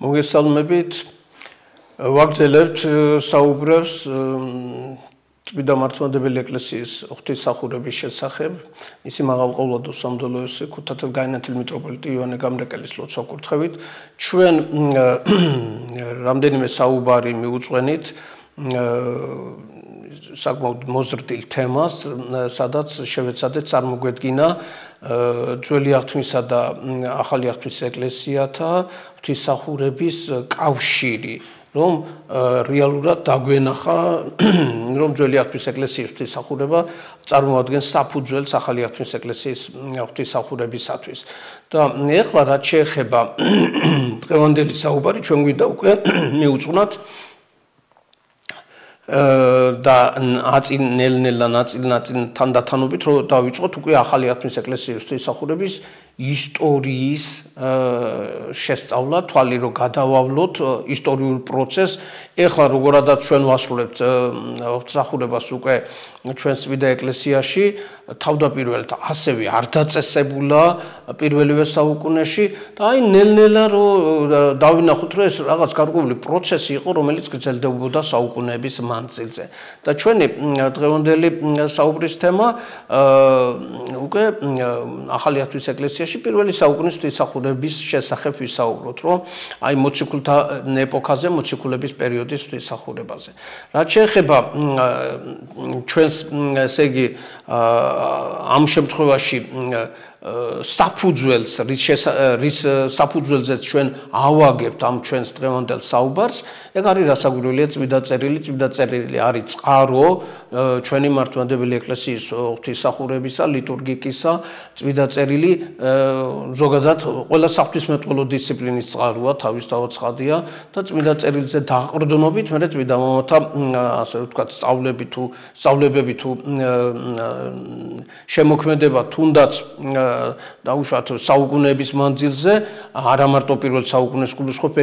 მოგესალმებით. ვაგრძელებთ საუბრებს წმინდა მართლმადიდებელი ეკლესიის ღვთისმსახურების შესახებ. მისი მაღალყოვლადო სამღვდელოებისა ქუთათელ გაენათელ მიტროპოლიტი იოანე გამრეკელის ლოცვა-კურთხევით ჩვენ რამდენიმე საუბარი მიუძღვენით საკმაოდ მოზრდილ თემას, სადაც შევეცადეთ წარმოგვედგინა ძველი აღთქმისა და ახალი აღთქმის ეკლესიათა ღვთისმსახურების კავშირი, რომ რეალურად დაგვენახა, რომ ძველი აღთქმის ეკლესიის ღვთისმსახურება წარმოადგენს საფუძველს ახალი აღთქმის ეკლესიის ღვთისმსახურებისათვის. და ეხლა რაც შეეხება დღევანდელი საუბარი, ჩვენ გვინდა უკვე მივუძღვნათ და აწინელნელა ნაწილ თანდათანობით რომ დავიწყოთ უკვე ახალი აღთქმის ეკლესიის ღვთისმსახურების ისტორიის შესწავლა, თვალი რომ გადავავლოთ ისტორიულ პროცესს. ეხლა როგორადაც ჩვენ ვასრულებთ ღვთისმსახურებას უკვე ჩვენ წმინდა ეკლესიაში, თავდაპირველად ასევე არ დაწესებულა პირველივე საუკუნეში და აი ნელ-ნელა რომ დავინახოთ რომ ეს რაღაც გარკვეული პროცესი იყო, რომელიც გრძელდებოდა საუკუნეების მანძილზე. და ჩვენი დღევანდელი საუბრის თემა უკვე ახალი აღთქმის ეკლესიაში პირველი საუკუნის ღვთისმსახურების შესახებ ვისაუბროთ, რომ აი მოციქულთა ეპოქაზე, მოციქულების პერიოდის ღვთისმსახურებაზე. რაც შეეხება ჩვენს ესე იგი ამ შემთხვევაში საფუძველს, რის საფუძველზეც ჩვენ ავაგებთ ამ ჩვენს დღევანდელ საუბარს, ეგ არის რასაკვირველია წმინდა წერილი. წმინდა წერილი არის წყარო ჩვენი მართლმადიდებელი ეკლესიის ღვთისმსახურებისა, ლიტურგიკისა. წმინდა წერილი ზოგადად ყველა საღვთისმეტყველო დისციპლინის წყაროა, თავისთავად ცხადია და წმინდა წერილზე დაყრდნობით მე წმინდა მამათა ასე ვთქვათ სწავლებები თუ შემოქმედება თუნდაც დაუშვათ საუკუნეების მანძილზე, არა მარტო პირველ საუკუნეს გულისხმობ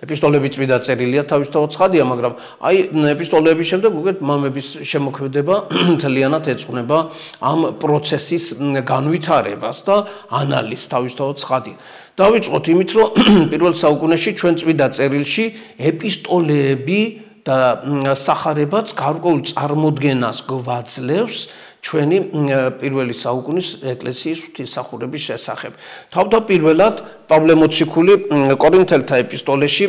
ეპისტოლები წმინდა წერილია, თავისთავად ცხადია, მაგრამ აი ეპისტოლეების შემდეგ უკვე მამების შემოქმედება მთლიანად ეძღვნება ამ პროცესის განვითარებას და ანალიზს, თავისთავად ცხადია. დავიწყოთ იმით, რომ პირველ საუკუნეში ჩვენ წმინდა წერილში ეპისტოლეები და სახარებაც გარკვეულ წარმოდგენას გვაძლევს ჩვენი პირველი საუკუნის ეკლესიის ღვთისმსახურების შესახებ. თავდაპირველად პავლე მოციქული კორინთელთა ეპისტოლეში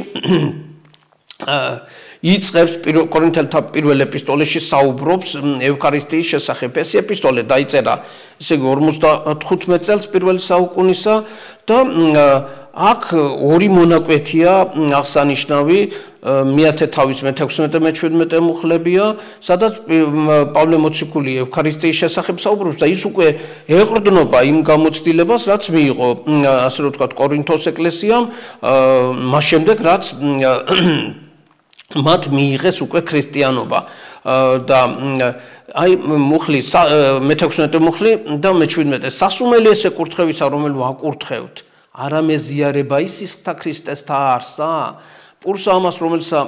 იწყებს კორინთელთა პირველ ეპისტოლეში საუბრობს ევქარისტიის შესახებ. ეს ეპისტოლე დაიწერა ესე იგი 55 წელს პირველი საუკუნისა და აქ ორი მონაკვეთია აღსანიშნავი, მეათე თავის მე-16-მე-17 მუხლებია, სადაც პავლე მოციქული ევქარისტიის შესახებ საუბრობს და ის უკვე ეყრდნობა იმ გამოცდილებას, რაც მიიღო, ასე რომ ვთქვათ, კორინთოს ეკლესიამ, მას შემდეგ რაც მათ მიიღეს უკვე ქრისტიანობა და აი მუხლი მე-16 მუხლი და მე-17 სასუმელი ესე კურთხევისა, რომელ ვაკურთხევთ, არამეზიარება ისისხთა ქრისტესთა არსა, პურსა ამას რომელსა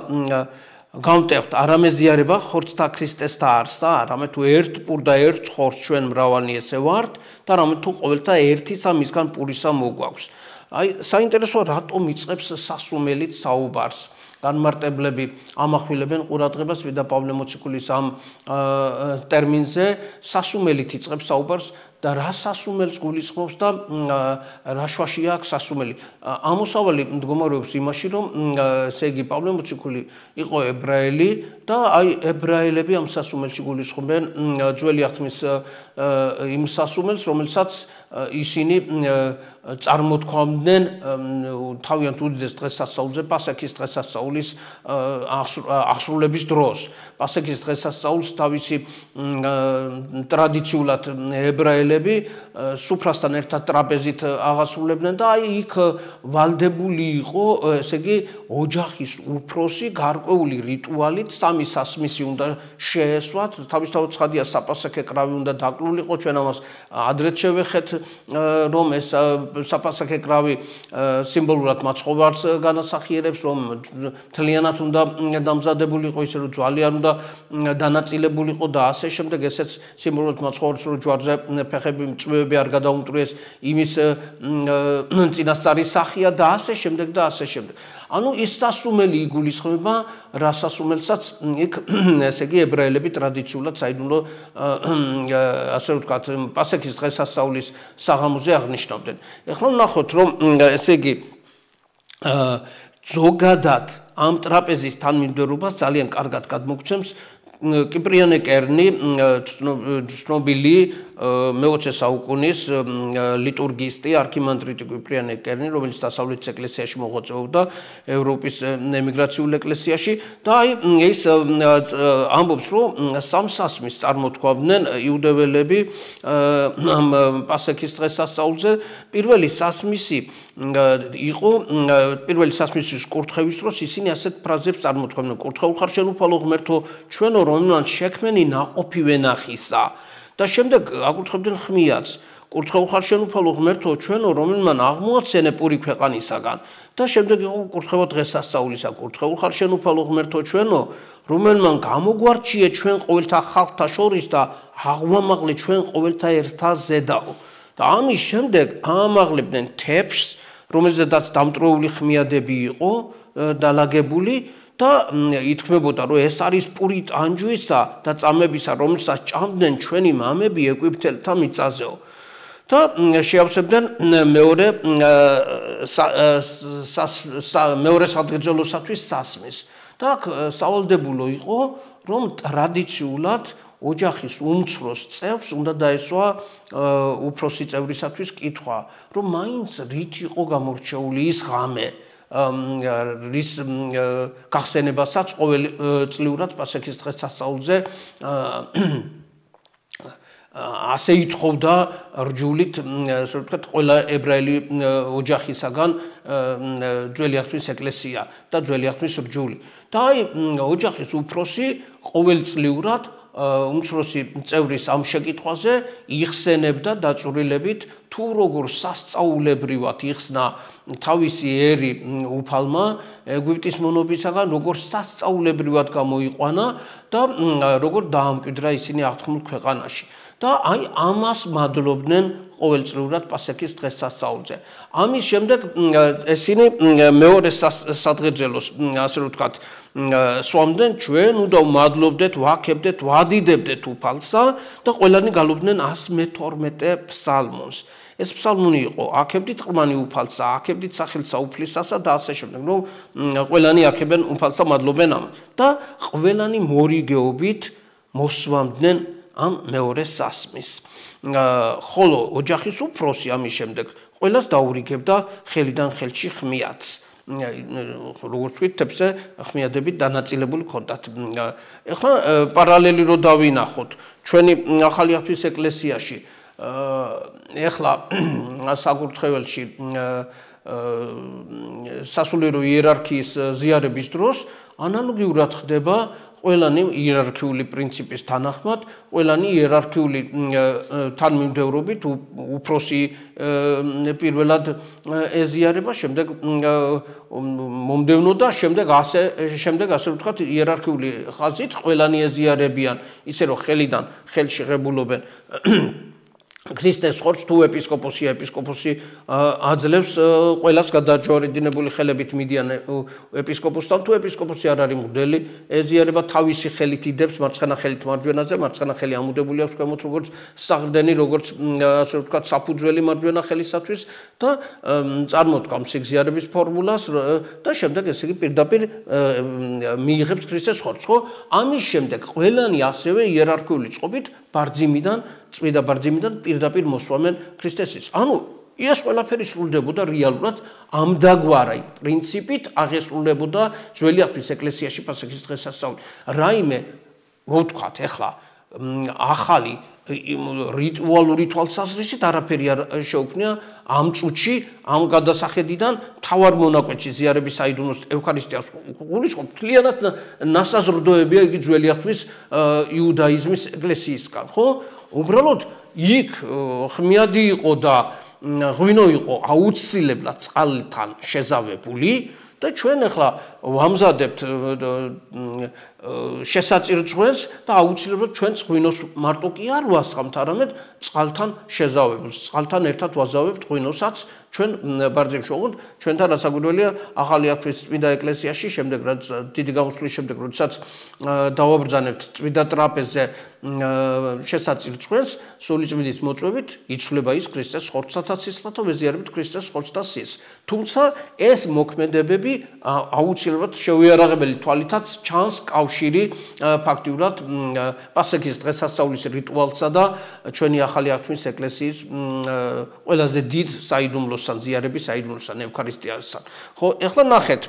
გამტევთ, არამეზიარება ხორცთა ქრისტესთა არსა, რამე თუ ერთ პურ და ერთ ხორცს ჩვენ მრავალნი ესე ვართ და რამე თუ ყოველთა ერთისა მისგან პურისა მოგვაქვს. აი საინტერესოა რატომ იწყებს სასუმელით საუბარს. განმარტებლები ამახვილებენ ყურადღებას ვიდა პავლე მოციქულის ამ ტერმინზე, სასუმელით იწყებს საუბარს და რა სასუმელს გულისხმობს და რა შვაშია აქ სასუმელი. ამოსავალი მდგომარეობს იმაში, რომ ესე იგი პავლე მოციქული იყო ებრაელი და აი ებრაელები ამ სასუმელში გულისხმობენ ძველი აღთქმის იმ სასუმელს, რომელსაც ისინი წარმოთქვამდნენ თავიანთ უდიდეს დღესასწაულზე, პასექის დღესასწაულის აღსრულების დროს. პასექის დღესასწაულს თავისი ტრადიციულად ებრაელები სუფრასთან ერთად ტრაპეზით აღასრულებდნენ და აი იქ ვალდებული იყო, ესე იგი, ოჯახის უფროსი გარკვეული რიტუალით სამი სასმისი უნდა შეესვათ, თავისთავად ცხადია საპასექე კრავი უნდა დაკლულიყო, ჩვენ ამას ადრეც შევეხეთ, რომ ეს საპასექე კრავი სიმბოლურად მაცხოვარს განასახიერებს, რომ მთლიანად უნდა დამზადებულიყო, ისე რომ ჯვალი არ უნდა დანაწილებულიყო და ასე შემდეგ, ესეც სიმბოლურად მაცხოვარს, რომ ჯვარზე ფეხები მწვევები არ გადაუმტვრიეს, იმის წინასწარის სახია და ასე შემდეგ და ასე შემდეგ. ანუ ის სასუმელი იგულისხმება რა სასუმელსაც იქ ესე იგი ებრაელები ტრადიციულად საიდუმლო ასე ვთქვათ პასექის დღესასწაულის საღამოზე აღნიშნავდნენ. ეხლა ვნახოთ რომ ესე იგი ზოგადად ამ ტრაპეზის თანმიმდევრობას ძალიან კარგად გადმოგცემს კიპრიანე კერნი ცნობილი მე-20 საუკუნის ლიტურგისტი არქიმანდრიტი კიპრიანე კერნი რომელიც დასავლეთის ეკლესიაში მოღვაწეობდა ევროპის ემიგრაციულ ეკლესიაში და აი ის ამბობს რომ სამსასმის წარმოთქვამდნენ იუდეველები ამ პასექის დღესასწაულზე პირველი სასმისი იყო პირველი სასმისის კურთხევის დროს ისინი ასეთ ფრაზებს წარმოთქვამდნენ კურთხეულ ხარ შენ უფალო ღმერთო ჩვენო რომელმან შექმენი ნაყოფი ვენახისა და შემდეგ აკურთხებდნენ ხმიაც კურთხეულ ხარ შენ უფალო ღმერთო ჩვენო რომელმან აღმოაცენე პური ქვეყანისაგან და შემდეგ იყო კურთხევა დღესასწაულისა კურთხეულ ხარ შენ უფალო ღმერთო ჩვენო რომელმან გამოგვარჩიე ჩვენ ყოველთა ხალხთა შორის და აღვამაღლე ჩვენ ყოველთა ერთთა ზედაო და ამის შემდეგ ამაღლებდნენ თეფშს რომელზედაც დამტვრეული ხმიადები იყო დალაგებული და ითქმებოდა რომ ეს არის პური ტანჯვისა და წამებისა რომელსაც ჭამდნენ ჩვენი მამები ეგვიპტელთა მიწაზეო და შეავსებდნენ მეორე სადღეჯელოსათვის სასმის და სავალდებულო იყო რომ ტრადიციულად ოჯახის უმცროს წევრს უნდა დაესვა უფროსი წევრისათვის კითხვა რომ მაინც რით იყო გამორჩეული ის ღამე რის გახსენებასაც ყოველწლიურად პასექის დღესასწაულზე ასე ითხოვდა რჯულით ასე ვთქვათ ყველა ებრაელი ოჯახისაგან ძველი აღთქმის ეკლესია და ძველი აღთქმის რჯული და აი ოჯახის უფროსი ყოველწლიურად უმცროსი წევრის ამ შეკითხვაზე იხსენებდა დაწვრილებით თუ როგორ სასწაულებრივად იხსნა თავისი ერი უფალმა ეგვიპტის მონობისაგან როგორ სასწაულებრივად გამოიყვანა და როგორ დაამკვიდრა ისინი აღთქმულ ქვეყანაში და აი ამას მადლობდნენ ყოველწლიურად პასექის დღესასწაულზე. ამის შემდეგ ესინი მეორე სადღეჯელოს ასე ვთქვათ სვამდნენ ჩვენ უნდა ვმადლობდეთ, ვაქებდეთ, ვადიდებდეთ უფალსა და ყველანი გალობდნენ 112 ფსალმონს. ეს ფსალმუნი იყო აქებდით ყრმანი უფალსა, აქებდით სახელსა უფლისასა და ასე შემდეგ. რომ ყველანი აქებენ უფალსა, მადლობენ ამ და ყველანი მორიგეობით მოსვამდნენ ამ მეორე სასმის. ხოლო ოჯახის უფროსი ამის შემდეგ ყველას დაურიგებდა ხელიდან ხელში ხმიაც. როგორც ვთქვით, თეფზე ხმიადებით დანაწილებული ჰქონდათ. ეხლა პარალელი რო დავინახოთ ჩვენი ახალი აღთქმის ეკლესიაში ეხლა საკურთხეველში სასულიერო იერარქიის ზიარების დროს ანალოგიურად ხდება ყველანი იერარქიული პრინციპის თანახმად, ყველანი იერარქიული თანმიმდევრობით უფროსი პირველად ეზიარება, შემდეგ მომდევნო და შემდეგ ასე ვთქვათ იერარქიული ხაზით ყველანი ეზიარებიან, ისე რომ ხელიდან ხელში ღებულობენ ქრისტეს ხორცს თუ ეპისკოპოსია ეპისკოპოსი აძლევს ყველას გადაჯვარედინებული ხელებით მიდიან ეპისკოპოსთან თუ ეპისკოპოსი არ არის მღვდელი ეზიარება თავისი ხელით იდებს მარცხენა ხელით მარჯვენაზე მარცხენა ხელი ამოდებული აქვს ქვემოთ როგორც საღრდენი როგორც ასე ვთქვათ საფუძველი მარჯვენა ხელისათვის და წარმოთქვამს იგზიარების ფორმულას და შემდეგ ესე იგი პირდაპირ მიიღებს ქრისტეს ხორცს ხო ამის შემდეგ ყველანი ასევე იერარქიული წყობით ბარძიმიდან წმინდა ბარძიმიდან პირდაპირ მოსვამენ ქრისტესის. ანუ ეს ყველაფერი სრულდებოდა რეალურად ამდაგვარი პრინციპით აღესრულებოდა ძველი აღთქმის ეკლესიაში პასექის დღესასწაული. რაიმე ვთქვათ ეხლა ახალი რიტუალური თვალსაზრისით არაფერი არ შეუქმნია ამ წუთში ამ გადასახედიდან თავარ მონაკვეთში ზიარების საიდუმლოს ევქარისტიას გულისხმობ მთლიანად ნასაზრდოებია იგი ძველი აღთქმის იუდაიზმის ეკლესიისგან ხო უბრალოდ იქ ხმიადი იყო და ღვინო იყო აუცილებლად წყალთან შეზავებული და ჩვენ ახლა ვამზადებთ შესაწირწვენს და აუცილებლად ჩვენს ღვინოს მარტო კი არ ვასხამთ, არამედ წყალთან შეზავებულს, წყალთან ერთად ვაზავებთ ღვინოსაც ჩვენ ბარძიმში. ოღონდ ჩვენთან რასაკვირველია ახალი აღთქმის წმინდა ეკლესიაში შემდეგ რაც დიდი გამოსვლის შემდეგ როდესაც დავაბრძანებთ წმინდა ტრაპეზზე შესაწირწვენს სულიწმინდის მოწვევით იცვლება ის ქრისტეს ხორცსა სისხლად და ვეზიარებით ქრისტეს ხორცს და სისხლს. თუმცა ეს მოქმედებები აუცილებლად შეუიარაღებელი თვალითაც ჩანს კავშირი ფაქტიურად პასექის დღესასწაულის რიტუალსა და ჩვენი ახალი აღთქმის ეკლესიის ყველაზე დიდ საიდუმლოსთან ზიარების საიდუმლოსთან ევქარისტიასთან. ხო, ეხლა ნახეთ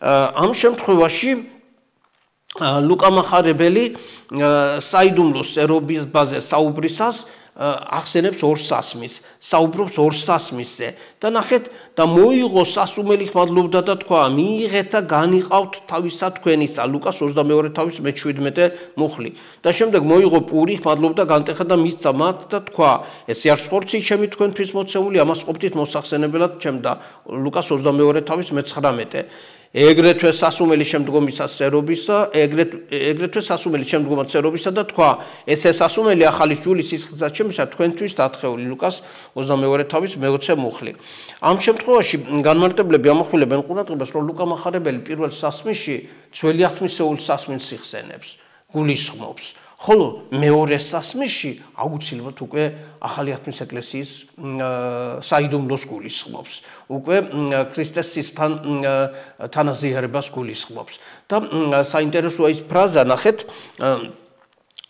ამ შემთხვევაში ლუკა მახარებელი საიდუმლოს წერობის ბაზე საუბრისას ახსენებს ორ სასმის, საუბრობს ორ სასმისზე და ნახეთ და მოიღო სასუმელი ხმადლობდა და თქვა მიიღეთ და განიყავთ თავისა თქვენისა ლუკას 22 თავის მე-17 მუხლი და შემდეგ მოიღო პური ხმადლობდა განტეხა და მისცა მათ და თქვა ესე არ ხორცი ჩემი თქვენთვის მოცემული ამას ყოფთით მოსახსენებლად ჩემ და ლუკას 22 თავის მე-19 ეგრეთვე სასუმელი შემდგომისა წერობისა, ეგრეთვე სასუმელი შემდგომა წერობისა და თქვა, ესე სასუმელი ახალის ჯულის სისხლისა ჩემისა თქვენთვის დათხეული ლუკას 22 თავის მე-20 მუხლი. ამ შემთხვევაში განმარტებლები ამახვილებენ ყურადღებას, რომ ლუკა მახარებელი პირველ სასმისში ძველი აღთქმისეულ სასმელს იხსენებს, გულისხმობს. ხოლო მეორე სასმისში აუცილებლად უკვე ახალი აღთქმის ეკლესიის საიდუმლოს გულისხმობს. უკვე ქრისტეს სისხლთან თანაზიარებას გულისხმობს. და საინტერესოა ის ფრაზა, ნახეთ,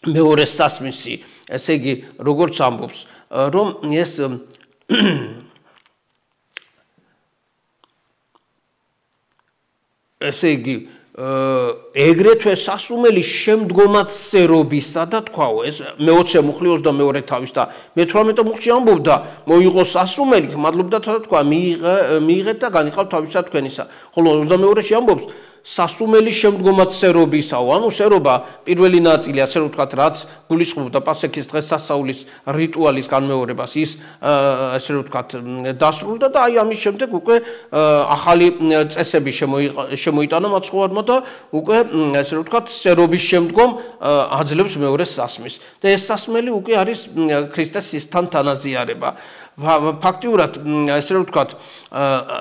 მეორე სასმისი, ესე იგი, როგორც ამბობს, რომ ეს ესე იგი ეგრეთვე სასუმელი შემდგომად წერობისა და თქვაო ეს მე-20 მუხლი 22 თავის და მე-18 მუხლში ამბობდა მოიღო სასუმელი ხმადლობდა და თქვა მიიღეთ და განიყავთ თავისა თქვენისა ხოლო 22-ში ამბობს სასუმელი შემდგომად წერობისაო ანუ წერობა პირველი ნაწილი ასე ვთქვათ რაც გულისხმობდა პასექის დღესასწაულის რიტუალის განმეორებას ის ასე ვთქვათ დასრულდა და აი ამის შემდეგ უკვე ახალი წესები შემოიტანა მაცხოვარმა და უკვე ასე ვთქვათ წერობის შემდგომ აძლევს მეორე სასმის და ეს სასმელი უკვე არის ქრისტეს სისხლთან თანაზიარება ფაქტიურად ასე ვთქვათ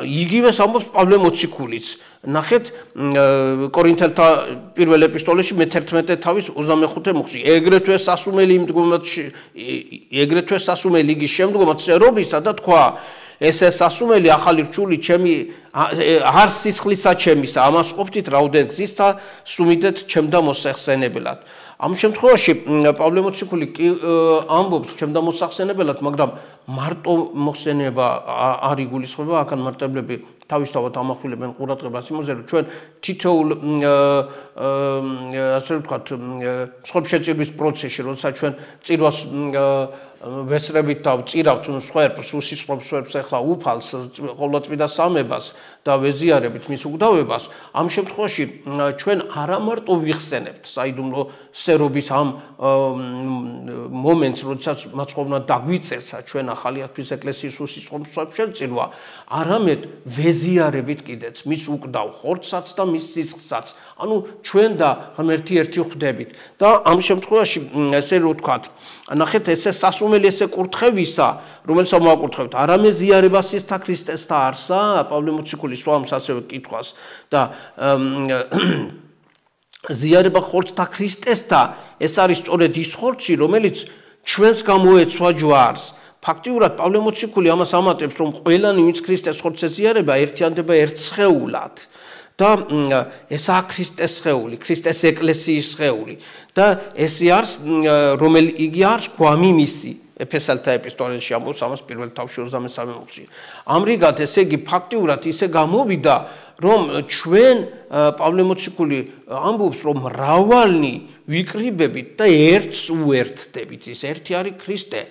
იგივე ამბობს პავლე მოციქულიც ნახეთ კორინთელთა პირველ ეპისტოლეში მე-11 თავის 25 მუხლში ეგრეთვე სასუმელი იგის შემდგომად წერობისა და თქვა ესე სასუმელი ახალი რჩული ჩემი არ სისხლისა ჩემისა ამას ყოფთით რაუდენ გზისა სუმიდეთ ჩემდა მოსახსენებლად ამ შემთხვევაში პავლე მოციქული ამბობს ჩემდა მოსახსენებლად მაგრამ მარტო მოხსენება არ იგულისხმება აქან მარტებლები თავისთავად ამახვილებენ ყურადღებას იმაზე რომ ჩვენ თითოეულ ასე ვთქვათ მსხვერპლშეწირვის პროცესში როდესაც ჩვენ წირვას ვესწრებით და ვწირავთ სხვერპლს უსისხლობს ახლა უფალს ყოვლადწმიდა სამებას და ვეზიარებით მის უგდავებას ამ შემთხვევაში ჩვენ არა მარტო ვიხსენებთ საიდუმლო სერობის ამ მომენტს როდესაც მაცხოვნა დაგვიწერსა ჩვენ ახალი აღთქმის ეკლესიის უსისხლობს შეწირვა არამედ ვეზიარებით კიდეც მის უკდავ ხორცსაც და მის სისხლსაც ანუ ჩვენ და ღმერთი ერთი ხვდებით და ამ შემთხვევაში ესე რომ ვთქვათ ნახეთ ესე სასუმელი ესე კურთხევისა რომელსაც მოვაკურთხებთ არამეზიარება სისხლთა ქრისტესთა არსა პავლე მოციქული სვამს ასევე კითხვას და ზიარება ხორცთა ქრისტესთა ეს არის სწორედ ის ხორცი რომელიც ჩვენს გამოეცვა ჯვარს ფაქტიურად პავლე მოციქული ამას ამატებს რომ ყველანი ვინც ქრისტეს ხორცს ეზიარება ერთიანდება ერთ სხეულად და ესაა ქრისტეს სხეული ქრისტეს ეკლესიის სხეული და ესე არის რომელი იგი არის გვამი მისი ეფესალთა ეპისტოლეში ამბობს ამას პირველ თავში 23 მუხლში ამრიგად ესე იგი ფაქტიურად ისე გამოვიდა რომ ჩვენ პავლე მოციქული ამბობს რომ მრავალნი ვიკრიბებით და ერთს უერთდებით ის ერთი არის ქრისტე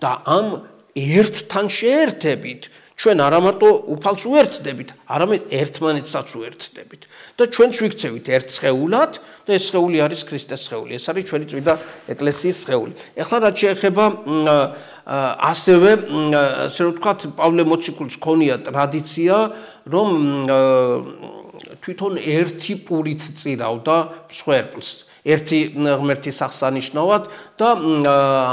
და ამ ერთთან შეერთებით ჩვენ არა მარტო უფალს უერთდებით, არამედ ერთმანეთსაც უერთდებით. და ჩვენც ვიქცევით ერთ სხეულად და ეს სხეული არის ქრისტეს სხეული. ეს არის ჩვენი წმინდა ეკლესიის სხეული. ეხლა რაც შეეხება ასევე ასე ვთქვათ, პავლე მოციქულს ქონია ტრადიცია, რომ თვითონ ერთი პურით წირავდა მსხვერპლს ერთი ღმერთი სახსანიშნავად და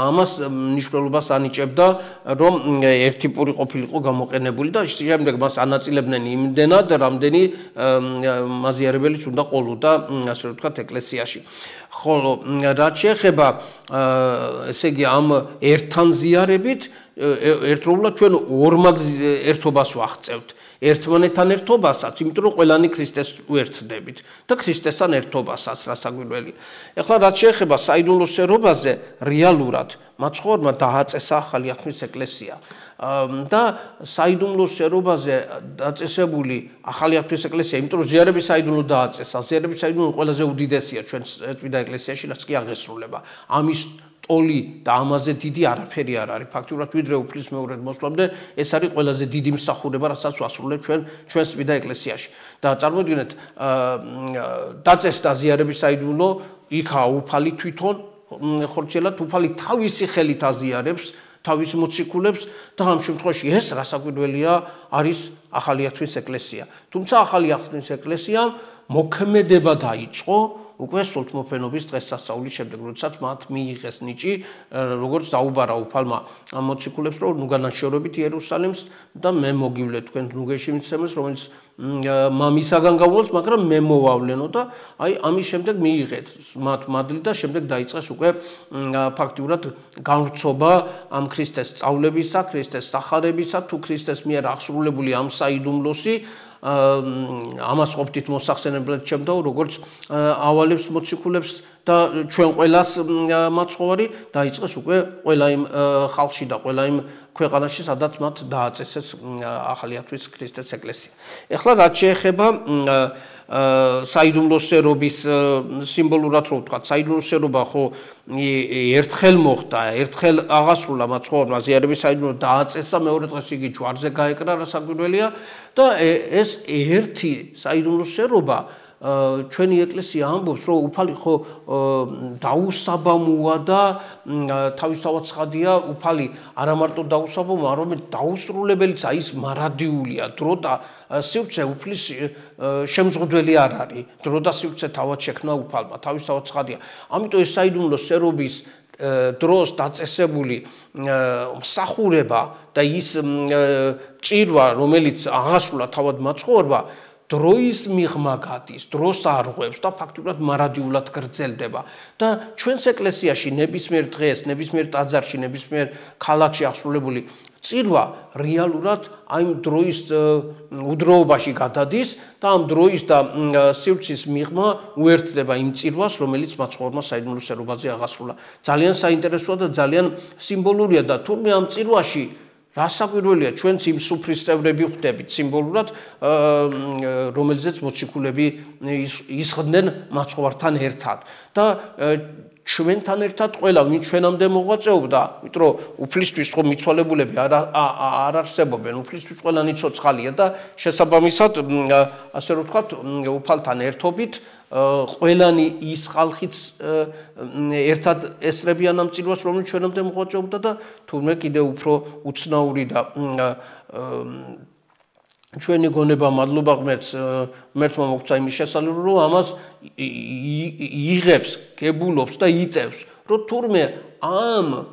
ამას მნიშვნელობას ანიჭებდა რომ ერთი პური ყოფილიყო გამოყენებული და შემდეგ მას ანაწილებდნენ იმდენად რამდენი მაზიარებელიც უნდა ყოლოდა ასე ვთქვათ ეკლესიაში ხოლო რაც შეეხება ესე იგი ამ ერთთან ზიარებით ერთდროულად ჩვენ ორმაგ ერთობას ვაღწევთ ერთმანეთთან ერთობასაც, იმიტომ რომ ყველანი ქრისტეს უერთდებით და ქრისტესთან ერთობასაც რასაკვირველია. ეხლა რაც შეეხება საიდუმლო სერობაზე, რეალურად მაცხოვრმა დააწესა ახალი აღთქმის ეკლესია. და საიდუმლო სერობაზე დაწესებული ახალი აღთქმის ეკლესია, იმიტომ რომ ზიარების საიდუმლო დააწესა, ზიარების საიდუმლო ყველაზე უდიდესია ჩვენ წმინდა ეკლესიაში, რაც კი აღესრულება. ამის ტოლი და ამაზე დიდი არაფერი არ არის. ფაქტურად ვიდრე უფლის მეორედ მოსვლამდე ეს არის ყველაზე დიდი მსახურება, რასაც ვასრულებ ჩვენს წმინდა ეკლესიაში. და წარმოვიდგინეთ, დაწესდა ზიარების საიდუმლო, იქა უფალი თვითონ ხორჩელად უფალი თავისი ხელით აზიარებს თავის მოციქულებს და ამ შემთხვევაში ეს რასაკვირველია არის ახალი აღთქმის ეკლესია. თუმცა ახალი აღთქმის ეკლესიამ მოქმედება დაიწყო უკვე სულთმოფენობის დღესასწაულის შემდეგ, როდესაც მათ მიიღეს ნიჭი, როგორც დაუბარა უფალმა მოციქულებს, რომ ნუ განაშორებით იერუსალიმს და მე მოგივლე თქვენ ნუგეში მიცემეს, რომელიც მამისაგან გაუვალს, მაგრამ მე მოვავლენო და აი ამის შემდეგ მიიღეთ მათ მადლი და შემდეგ დაიწყეს უკვე ფაქტიურად განვრცობა ამ ქრისტეს სწავლებისა, ქრისტეს სახარებისა, თუ ქრისტეს მიერ აღსრულებული ამ საიდუმლოსი ამას ყოფდით მოსახსენებლად ჩემდაო როგორც ავალებს მოციქულებს და ჩვენ ყველას მაცხოვარი დაიწყეს უკვე ყველა იმ ხალხში და ყველა იმ ქვეყანაში სადაც მათ დააწესეს ახალი აღთქმის ქრისტეს ეკლესია. ეხლა რაც შეეხება საიდუმლო სერობის სიმბოლურად რო ვთქვათ, საიდუმლო სერობა ხო ერთხელ მოხდა, ერთხელ აღასრულა მაცხოვრებმა ზიარების საიდუმლო დააწესა, მეორე დღეს იგი ჯვარზე გაეკრა, რასაკვირველია და ეს ერთი საიდუმლო სერობა ჩვენი ეკლესია ამბობს, რომ უფალი ხო დაუსაბამოა და თავისთავად ცხადია, უფალი არა მარტო დაუსაბამოა, არამედ დაუსრულებელიც ის მარადიულია, დრო და სივრცე უფლის შემზღუდველი არ არის. დრო და სივრცე თავად შექმნა უფალმა, თავისთავად ცხადია. ამიტომ ეს საიდუმლო სერობის დროს დაწესებული მსახურება და ის ჭირვა, რომელიც აღასრულა თავად მაცხოვრებმა დროის მიღმა გადის, დროს არღვევს და ფაქტურად მარადიულად გრძელდება და ჩვენს ეკლესიაში ნებისმიერ დღეს, ნებისმიერ ტაძარში, ნებისმიერ ქალაქში აღსრულებული წირვა რეალურად აი დროის უდროობაში გადადის და ამ დროის და სივრცის მიღმა უერთდება იმ წირვას, რომელიც მაცხოვრებმა საიდუმლო სერობაზე აღასრულა. ძალიან საინტერესოა და ძალიან სიმბოლურია და თურმე ამ წირვაში რასაკვირველია ჩვენც იმ სუფრის წევრები ვხდებით სიმბოლურად, რომელზეც მოციქულები ისხდნენ მაცხოვართან ერთად და ჩვენთან ერთად ყველა ვინ ჩვენამდე მოღვაწეობდა, იმიტომ რომ უფლისთვის ხო მიცვალებულები არ არსებობენ, უფლისთვის ყველანი ცოცხალია და შესაბამისად ასე რომ ვთქვათ, უფალთან ერთობით ყველანი ის ხალხიც ერთად ესწრებიან ამ წირვას, რომელიც ჩვენამდე მოღვაწეობდა და თურმე კიდევ უფრო უცნაური და ჩვენი გონება მადლობა ღმერთმა მოგცა იმის შესაძლებლობა, რომ ამას იღებს, გებულობს და იტევს, რომ თურმე ამ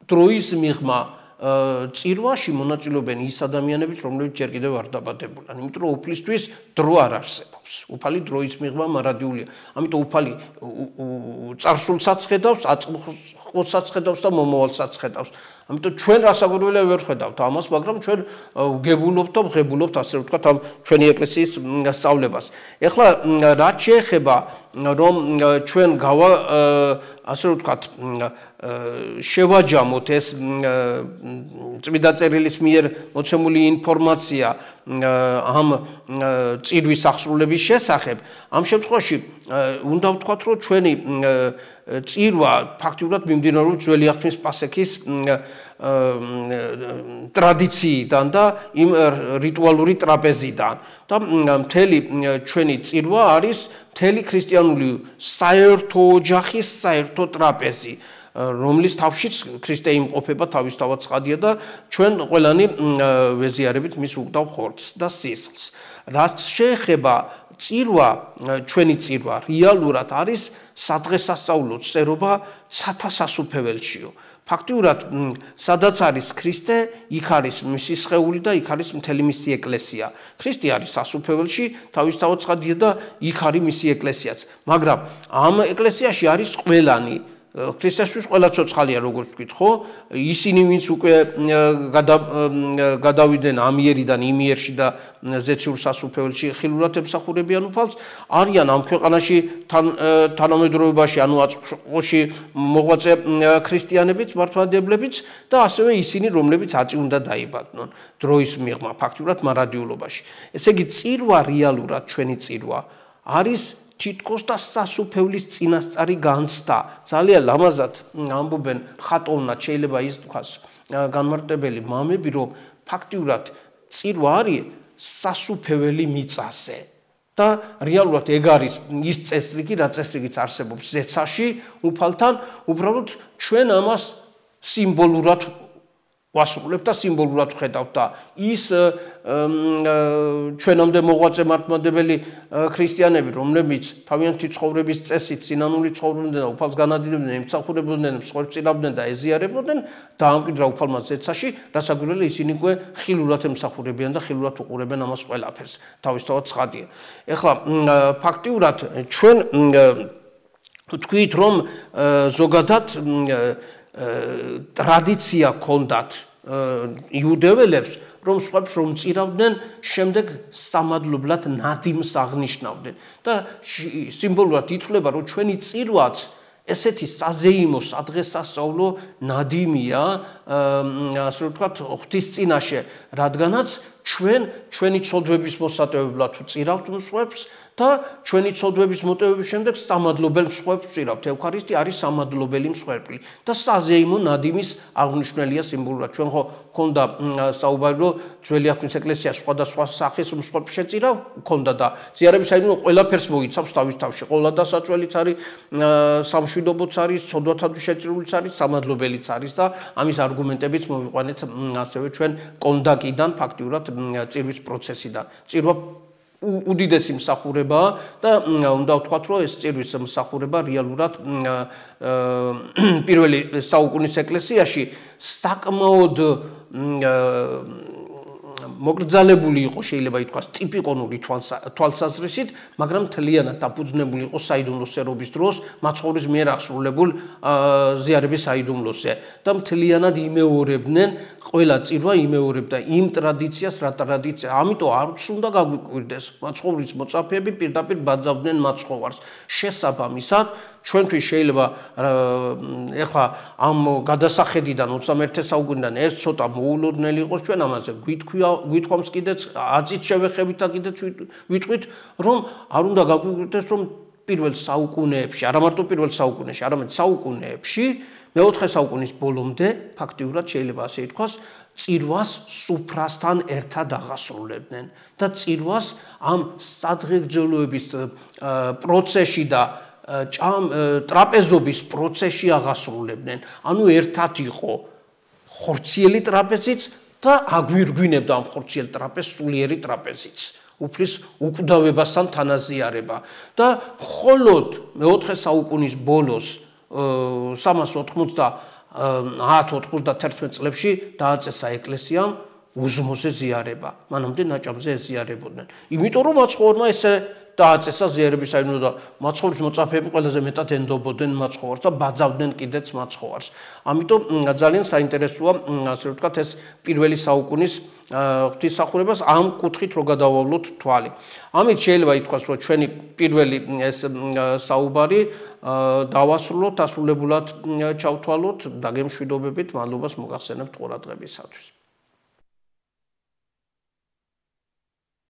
დროის მიღმა წირვაში მონაწილეობენ ის ადამიანებიც, რომლებიც ჯერ კიდევ არ დაბადებულან, იმიტომ რომ უფლისთვის დრო არ არსებობს. უფალი დროის მიღმა მარადიულია. ამიტომ უფალი წარსულსაც ხედავს, აწმყოსაც ხედავს და მომავალსაც ხედავს. ამიტომ ჩვენ რასაკვირველია ვერ ხედავთ ამას, მაგრამ ჩვენ ვგებულობთ და ვღებულობთ ასე ვთქვათ ამ ჩვენი ეკლესიის სწავლებას. ეხლა რაც შეეხება რომ ჩვენ ასე ვთქვათ შევაჯამოთ ეს წმინდა წერილის მიერ მოცემული ინფორმაცია ამ წირვის აღსრულების შესახებ, ამ შემთხვევაში უნდა ვთქვათ, რომ ჩვენი წირვა ფაქტიურად მიმდინარეობს ძველი აღთქმის პასექის ტრადიციიდან და იმ რიტუალური ტრაპეზიდან და მთელი ჩვენი წირვა არის მთელი ქრისტიანული საერთო ოჯახის საერთო ტრაპეზი, რომლის თავშიც ქრისტე იმყოფება თავისთავად ცხადია და ჩვენ ყველანი ვეზიარებით მის უგდავ ხორცს და სისხლს. რაც შეეხება წირვა, ჩვენი წირვა რეალურად არის სადღესასწაულო წერობა ცათასასუფეველშიო. ფაქტიურად, სადაც არის ქრისტე, იქ არის მისი სხეული და იქ არის მთელი მისი ეკლესია. ქრისტე არის სასუფეველში, თავისთავად ცხადია და იქ არის მისი ეკლესიაც. მაგრამ ამ ეკლესიაში არის ყველანი. ქრისტესთვის ყველა ცოცხალია, როგორც ვთქვით, ხო? ისინი, ვინც უკვე გადავიდნენ ამიერიდან იმიერში და ზეციურ სასუფეველში ხილულად ემსახურებიან უფალს, არიან ამ ქვეყანაში თანამედროვეობაში, ანუ აწმყოში მოღვაწე ქრისტიანებიც, მართლმადიდებლებიც და ასევე ისინი, რომლებიც აწი უნდა დაიბადნონ დროის მიღმა, ფაქტურად მარადიულობაში. ესე იგი, წირვა რეალურად ჩვენი წირვა არის თითქოს და სასუფევლის წინასწარი განცდა. ძალიან ლამაზად ამბობენ ხატოვნად, შეიძლება ის თქვას განმარტებელი მამები, რომ ფაქტიურად წირვა არის სასუფეველი მიწაზე. და რეალურად ეგ არის ის წესრიგი, რა წესრიგიც არსებობს ზეცაში უფალთან, უბრალოდ ჩვენ ამას სიმბოლურად ვასრულებთ და სიმბოლურად ვხედავთ და ის ჩვენამდე მოღვაწე მართლმადიდებელი ქრისტიანები, რომლებიც თავიანთი ცხოვრების წესით, სინანული ცხოვრობდნენ და უფალს განადიდებდნენ, ემსახურებოდნენ, მსხვერპლს წირავდნენ და ეზიარებოდნენ, დაამკვიდრა უფალმა ზეცაში, რასაკვირველია ისინი უკვე ხილულად ემსახურებიან და ხილულად უყურებენ ამას ყველაფერს. თავისთავად ცხადია. ეხლა ფაქტიურად ჩვენ ვთქვით, რომ ზოგადად ტრადიცია ჰქონდათ იუდეველებს, რომ სხვებს რომ წირავდნენ, შემდეგ სამადლებლად ნადიმს აღნიშნავდნენ და სიმბოლურად ითვლება, რომ ჩვენი წირვაც ესეთი საზეიმო სადღესასწაულო ნადიმია, ასე ვთქვათ, ღვთისწინაშე, რადგანაც ჩვენი ცოდვების მოსატევებლად ვწირავთ მსხვერპლს და ჩვენი ცოდვების მოტივების შემდეგ სამადლობელ მსხვერპლს ვწირავთ. ევქარისტია არის სამადლობელი მსხვერპლი და საზეიმო ნადიმის აღნიშნულია სიმბოლურად. ჩვენ ხო ქონდა საუბარი, რომ ძველი აღთქმის ეკლესია სხვადასხვა სახის მსხვერპლს შეწირავ, ქონდა და ზიარების საიდუმლო ყველაფერს მოიცავს თავის თავში. ყოლა დასაწველიც არის, სამშვიდობოც არის, ცოდვათათვის შეწირულიც არის, სამადლობელიც არის და ამის არგუმენტებიც მოვიყვანეთ ასევე ჩვენ კონდაკიდან, ფაქტიურად წირვის პროცესიდან. წირვა უდიდესი მსახურებაა და უნდა ვთქვათ, რომ ეს წირვის მსახურება რეალურად პირველი საუკუნის ეკლესიაში საკმაოდ მოკრძალებული იყო, შეიძლება ითქვას, ტიპიკონური თვალსაზრისით, მაგრამ მთლიანად დაფუძნებული იყო საიდუმლო სერობის დროს მაცხოვრის მიერ აღსრულებულ ზიარების საიდუმლოზე და მთლიანად იმეორებდნენ, ყველა წირვა იმეორებდა იმ ტრადიციას, რა ტრადიცია. ამიტომ არც უნდა გაგვიკვირდეს, მაცხოვრის მოწაფეები პირდაპირ ბაძავდნენ მაცხოვარს. შესაბამისად, ჩვენთვის შეიძლება ეხლა ამ გადასახედიდან 21 საუკუნიდან ეს ცოტა მოულოდნელი იყოს, ჩვენ ამაზე გვითქვამს კიდეც აზრით შევეხებით და კიდეც ვიტყვით, რომ არ უნდა გაგვიკვირდეს, რომ პირველ საუკუნეებში, არა მარტო პირველ საუკუნეში, არამედ საუკუნეებში, მეოთხე საუკუნის ბოლომდე ფაქტიურად შეიძლება ასე ითქვას, წირვას სუფრასთან ერთად აღასრულებდნენ და წირვას ამ სადღეგრძელოების პროცესში და ტრაპეზობის პროცესში აღასრულებდნენ. ანუ ერთად იყო ხორციელი ტრაპეზიც და აგვირგვინებდა ამ ხორციელ ტრაპეზს სულიერი ტრაპეზიც. უფლის უკვდავებასთან თანაზიარება და მხოლოდ მეოთხე საუკუნის ბოლოს 390-91 წლებში დააწესა ეკლესიამ უზმოზე ზიარება. მანამდე ნაჭამზე ეზიარებოდნენ. იმიტომ რომ მაცხოვარმა ესე დააწესა ზიარების საიდუმლო და მაცხოვრის მოწაფეები ყველაზე მეტად ენდობოდნენ მაცხოვარს და ბაძავდნენ კიდეც მაცხოვარს. ამიტომ ძალიან საინტერესოა, ასე ვთქვათ, ეს პირველი საუკუნის ღვთისმსახურებას ამ კუთხით რო გადავავლოთ თვალი. ამით შეიძლება ითქვას, რომ ჩვენი პირველი ეს საუბარი დავასრულოთ, ასრულებულად ჩავთვალოთ, დაგემშვიდობებით, მადლობას მოგახსენებთ ყურადღებისათვის.